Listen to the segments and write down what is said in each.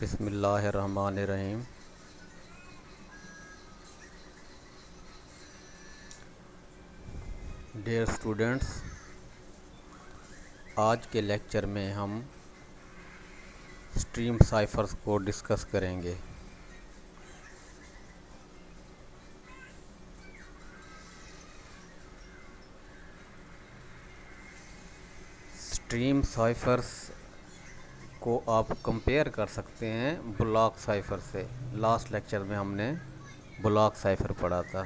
بسم اللہ الرحمن الرحیم۔ ڈیئر اسٹوڈنٹس، آج کے لیکچر میں ہم اسٹریم سائفرز کو ڈسکس کریں گے۔ اسٹریم سائفرز کو آپ کمپیئر کر سکتے ہیں بلاک سائفر سے۔ لاسٹ لیکچر میں ہم نے بلاک سائفر پڑھا تھا،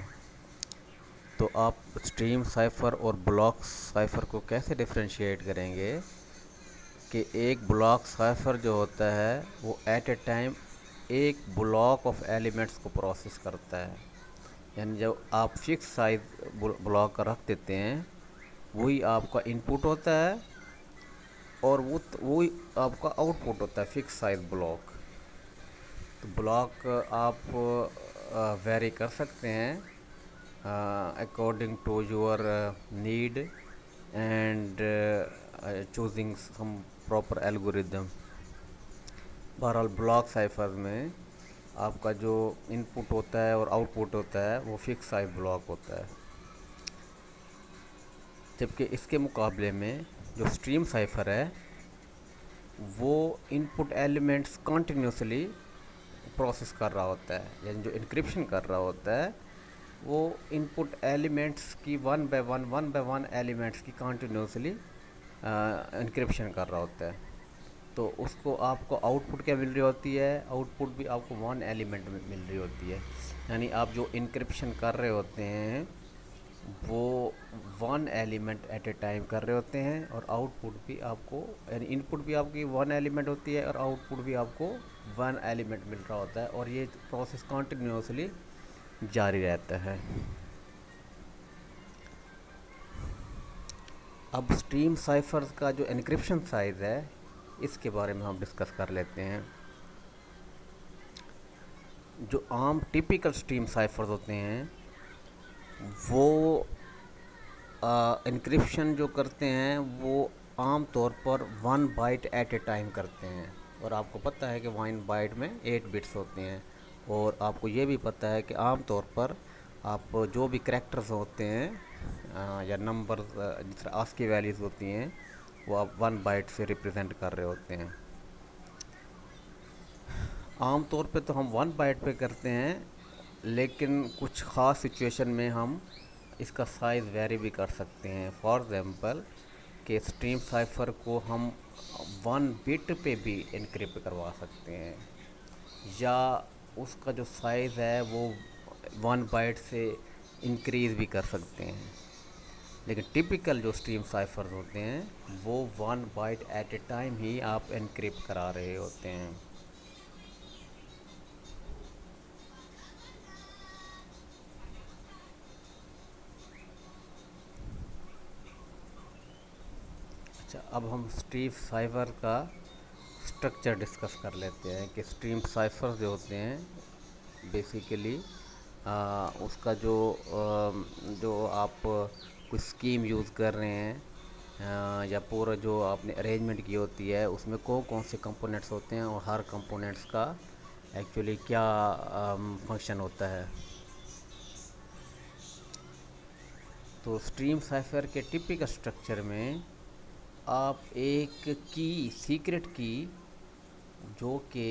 تو آپ اسٹریم سائفر اور بلاک سائفر کو کیسے ڈفرینشیٹ کریں گے کہ ایک بلاک سائفر جو ہوتا ہے وہ ایٹ اے ٹائم ایک بلاک آف ایلیمنٹس کو پروسیس کرتا ہے، یعنی جب آپ فکس سائز بلاک کا رکھ دیتے ہیں وہی آپ کا ان پٹ ہوتا ہے اور وہی آپ کا آؤٹ پٹ ہوتا ہے فکس سائز بلاک۔ تو بلاک آپ ویری کر سکتے ہیں according to your need and choosing some proper algorithm. بہرحال بلاک سائفر میں آپ کا جو ان پٹ ہوتا ہے اور آؤٹ پٹ ہوتا ہے وہ فکس سائز بلاک ہوتا ہے، جبکہ اس کے مقابلے میں جو اسٹریم سائفر ہے وہ ان پٹ ایلیمنٹس کنٹینیوسلی پروسیس کر رہا ہوتا ہے، یعنی جو انکرپشن کر رہا ہوتا ہے وہ ان پٹ ایلیمنٹس کی ون بائی ون ایلیمنٹس کی کنٹینیوسلی انکرپشن کر رہا ہوتا ہے۔ تو اس کو آپ کو آؤٹ پٹ کیا مل رہی ہوتی ہے؟ آؤٹ پٹ بھی آپ کو ون ایلیمنٹ میں مل رہی ہوتی ہے، یعنی آپ جو انکرپشن کر رہے ہوتے ہیں وہ one element at a time کر رہے ہوتے ہیں، اور آؤٹ پٹ بھی آپ کو، یعنی ان پٹ بھی آپ کی ون ایلیمنٹ ہوتی ہے اور آؤٹ پٹ بھی آپ کو ون ایلیمنٹ مل رہا ہوتا ہے، اور یہ پروسیس کنٹینیوسلی جاری رہتا ہے۔ اب اسٹریم سائفرز کا جو انکرپشن سائز ہے اس کے بارے میں ہم ڈسکس کر لیتے ہیں۔ جو عام ٹیپیکل اسٹریم سائفرز ہوتے ہیں وہ انکرپشن جو کرتے ہیں وہ عام طور پر 1 بائٹ ایٹ اے ٹائم کرتے ہیں، اور آپ کو پتہ ہے کہ 1 بائٹ میں 8 بٹس ہوتے ہیں، اور آپ کو یہ بھی پتہ ہے کہ عام طور پر آپ جو بھی کریکٹرز ہوتے ہیں یا نمبر جس طرح آسکی ویلیوز ہوتی ہیں وہ آپ 1 بائٹ سے ریپرزینٹ کر رہے ہوتے ہیں۔ عام طور پہ تو ہم 1 بائٹ پہ کرتے ہیں، لیکن کچھ خاص سچویشن میں ہم اس کا سائز ویری بھی کر سکتے ہیں۔ فار ایگزامپل کہ اسٹریم سائفر کو ہم 1 بٹ پہ بھی انکرپٹ کروا سکتے ہیں، یا اس کا جو سائز ہے وہ 1 بائٹ سے انکریز بھی کر سکتے ہیں، لیکن ٹپیکل جو اسٹریم سائفر ہوتے ہیں وہ 1 بائٹ ایٹ اے ٹائم ہی آپ انکرپٹ کرا رہے ہوتے ہیں۔ اچھا، اب ہم اسٹریم سائفر کا اسٹرکچر ڈسکس کر لیتے ہیں کہ اسٹریم سائفر جو ہوتے ہیں بیسیکلی اس کا جو آپ کوئی اسکیم یوز کر رہے ہیں یا پورا جو آپ نے ارینجمنٹ کی ہوتی ہے اس میں کون سے کمپوننٹس ہوتے ہیں اور ہر کمپوننٹس کا ایکچولی کیا فنکشن ہوتا ہے۔ تو اسٹریم سائفر کے ٹپیکل اسٹرکچر میں آپ ایک سیکرٹ کی جو کہ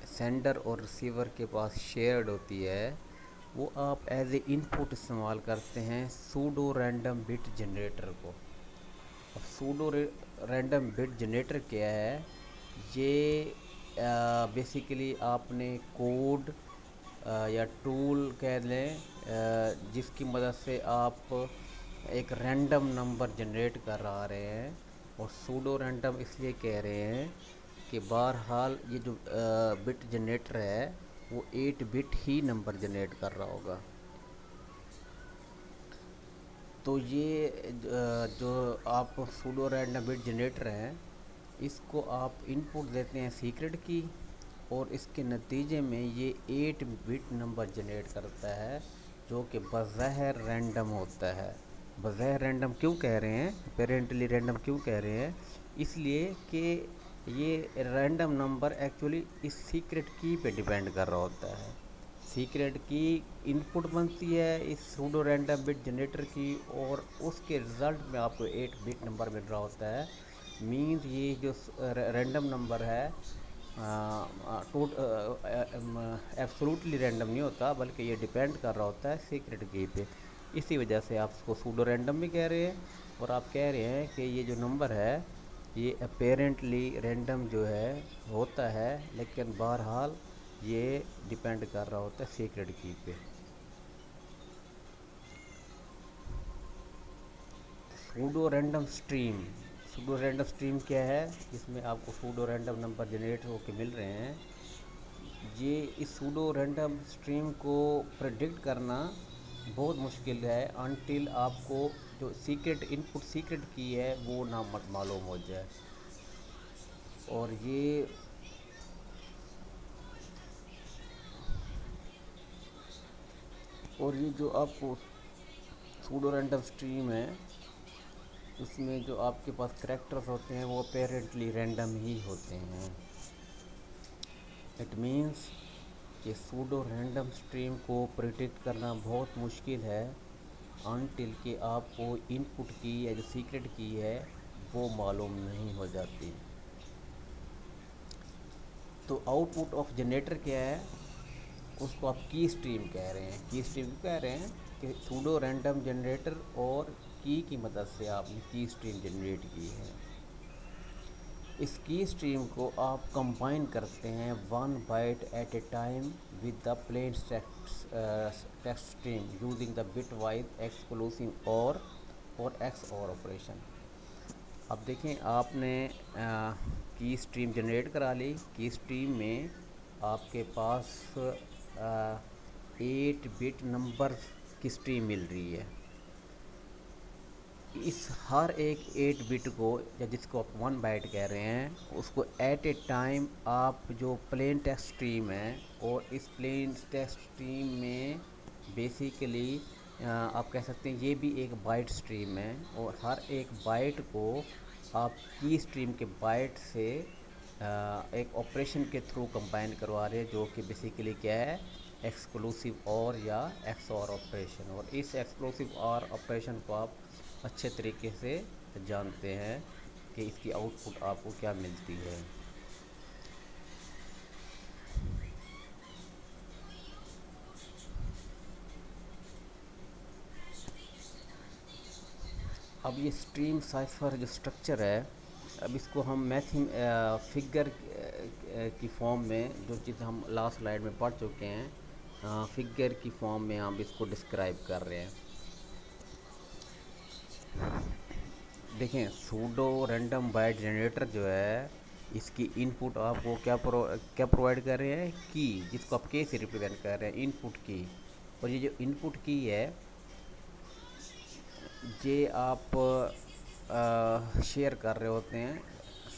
سینڈر اور ریسیور کے پاس شیئرڈ ہوتی ہے وہ آپ ایز اے ان پٹ استعمال کرتے ہیں سوڈو رینڈم بٹ جنریٹر کو۔ اب سوڈو رینڈم بٹ جنریٹر کیا ہے؟ یہ بیسیکلی آپ نے کوڈ یا ٹول کہہ لیں جس کی مدد سے آپ ایک رینڈم نمبر جنریٹ کر رہے ہیں، اور سوڈو رینڈم اس لیے کہہ رہے ہیں کہ بہرحال یہ جو بٹ جنریٹر ہے وہ 8 بٹ ہی نمبر جنریٹ کر رہا ہوگا۔ تو یہ جو آپ سوڈو رینڈم بٹ جنریٹر ہے اس کو آپ ان پٹ دیتے ہیں سیکرٹ کی، اور اس کے نتیجے میں یہ 8 بٹ نمبر جنریٹ کرتا ہے جو کہ بظاہر رینڈم ہوتا ہے۔ بظاہر رینڈم کیوں کہہ رہے ہیں؟ پیرنٹلی رینڈم کیوں کہہ رہے ہیں؟ اس لیے کہ یہ رینڈم نمبر ایکچولی اس سیکرٹ کی پہ ڈیپینڈ کر رہا ہوتا ہے. سیکرٹ کی ان پٹ بنتی ہے اس سوڈو رینڈم بٹ جنریٹر کی، اور اس کے رزلٹ میں آپ کو 8 بٹ نمبر مل رہا ہوتا ہے. مینز یہ جو رینڈم نمبر ہے ایبسولوٹلی رینڈم نہیں ہوتا، بلکہ یہ ڈیپینڈ کر رہا ہوتا ہے سیکرٹ کی پہ. اسی وجہ سے آپ اس کو سوڈو رینڈم بھی کہہ رہے ہیں، اور آپ کہہ رہے ہیں کہ یہ جو نمبر ہے یہ اپیرنٹلی رینڈم جو ہے ہوتا ہے، لیکن بہرحال یہ ڈیپینڈ کر رہا ہوتا ہے سیکرٹ کی پہ. سوڈو رینڈم اسٹریم کیا ہے؟ جس میں آپ کو سوڈو رینڈم نمبر جنریٹ ہو کے مل رہے ہیں. یہ اس سوڈو رینڈم اسٹریم کو پریڈکٹ کرنا بہت مشکل ہے انٹل آپ کو جو سیکرٹ ان پٹ سیکرٹ کی ہے وہ نہ معلوم ہو جائے. اور یہ جو آپ کو سوڈو رینڈم اسٹریم ہے اس میں جو آپ کے پاس کریکٹرز ہوتے ہیں وہ اپیرنٹلی رینڈم ہی ہوتے ہیں. اٹ مینس کہ سوڈو رینڈم اسٹریم کو پریڈکٹ کرنا بہت مشکل ہے انٹل کہ آپ کو ان پٹ کی یا جو سیکرٹ کی ہے وہ معلوم نہیں ہو جاتی. تو آؤٹ پٹ آف جنریٹر کیا ہے؟ اس کو آپ کی اسٹریم کہہ رہے ہیں. کی اسٹریم کہہ رہے ہیں کہ سوڈو رینڈم جنریٹر اور کی مدد سے آپ نے کی اسٹریم جنریٹ کی ہے. اس کی اسٹریم کو آپ کمبائن کرتے ہیں 1 byte at a time with the plain text stream using the bitwise exclusive or X or operation. اب دیکھیں آپ نے کی اسٹریم جنریٹ کرا لی. کی اسٹریم میں آپ کے پاس 8 بٹ نمبر کی اسٹریم مل رہی ہے. اس ہر ایک 8 بٹ کو یا جس کو آپ 1 بائٹ کہہ رہے ہیں اس کو ایٹ اے ٹائم آپ جو پلین ٹیکسٹ اسٹریم ہے، اور اس پلین ٹیکسٹ اسٹریم میں بیسیکلی آپ کہہ سکتے ہیں یہ بھی ایک بائٹ اسٹریم ہے، اور ہر ایک بائٹ کو آپ کی اسٹریم کے بائٹ سے ایک آپریشن کے تھرو کمبائن کروا رہے ہیں جو کہ بیسیکلی کیا ہے؟ ایکسکلوسیو اور یا ایکس اور آپریشن. اور اس ایکسکلوسیو اور آپریشن کو آپ اچھے طریقے سے جانتے ہیں کہ اس کی آؤٹ پٹ آپ کو کیا ملتی ہے. اب یہ اسٹریم سائفر جو اسٹرکچر ہے، اب اس کو ہم فگر کی فارم میں جو چیز ہم لاسٹ سلائیڈ میں پڑھ چکے ہیں فگر کی فارم میں ہم اس کو ڈسکرائب کر رہے ہیں. دیکھیں سوڈو رینڈم بائٹ جنریٹر جو ہے اس کی ان پٹ آپ کو کیا پرووائڈ کر رہے ہیں؟ کی، جس کو آپ کے سے ریپرزینٹ کر رہے ہیں ان پٹ کی. اور یہ جو ان پٹ کی ہے یہ آپ شیئر کر رہے ہوتے ہیں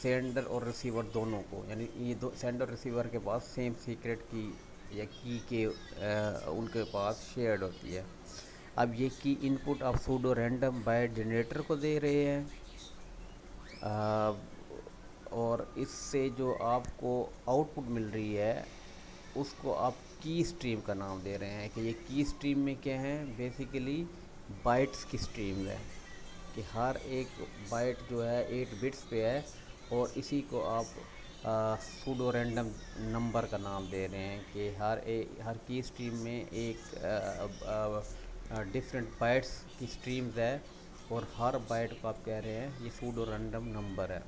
سینڈر اور ریسیور دونوں کو، یعنی یہ دو سینڈر ریسیور کے پاس سیم سیکرٹ کی یا کی کے ان کے پاس شیئرڈ ہوتی ہے. اب یہ کی ان پٹ آپ سوڈو رینڈم بائٹ جنریٹر کو دے رہے ہیں، اور اس سے جو آپ کو آؤٹ پٹ مل رہی ہے اس کو آپ کی اسٹریم کا نام دے رہے ہیں کہ یہ کی اسٹریم میں کیا ہے؟ بیسیکلی بائٹس کی اسٹریم ہے کہ ہر ایک بائٹ جو ہے 8 بٹس پہ ہے، اور اسی کو آپ سوڈو رینڈم نمبر کا نام دے رہے ہیں کہ ہر کی اسٹریم میں ایک ڈفرینٹ بائٹس کی اسٹریمز ہے، اور ہر بائٹ کو آپ کہہ رہے ہیں یہ سوڈو رینڈم نمبر ہے.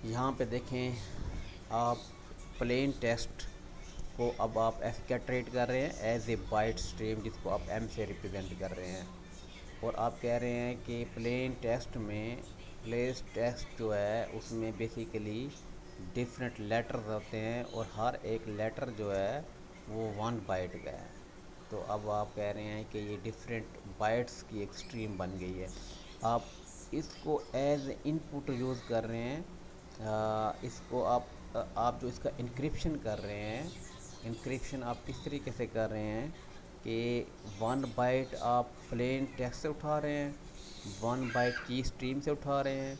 یہاں پہ دیکھیں آپ پلین ٹیکسٹ کو اب آپ ایسے کیا ٹریٹ کر رہے ہیں؟ ایز اے بائٹ اسٹریم، جس کو آپ ایم سے ریپرزینٹ کر رہے ہیں. اور آپ کہہ رہے ہیں کہ پلین ٹیکسٹ جو ہے اس میں بیسیکلی ڈفرینٹ لیٹرز ہوتے ہیں، اور ہر ایک لیٹر جو ہے وہ 1 بائٹ کا ہے. تو اب آپ کہہ رہے ہیں کہ یہ ڈفرینٹ بائٹس کی ایک اسٹریم بن گئی ہے. آپ اس کو ایز ان پٹ یوز کر رہے ہیں. اس کو آپ جو اس کا انکرپشن کر رہے ہیں، انکرپشن آپ کس طریقے سے کر رہے ہیں کہ 1 بائٹ آپ پلین ٹیکسٹ سے اٹھا رہے ہیں، 1 بائٹ کی اسٹریم سے اٹھا رہے ہیں،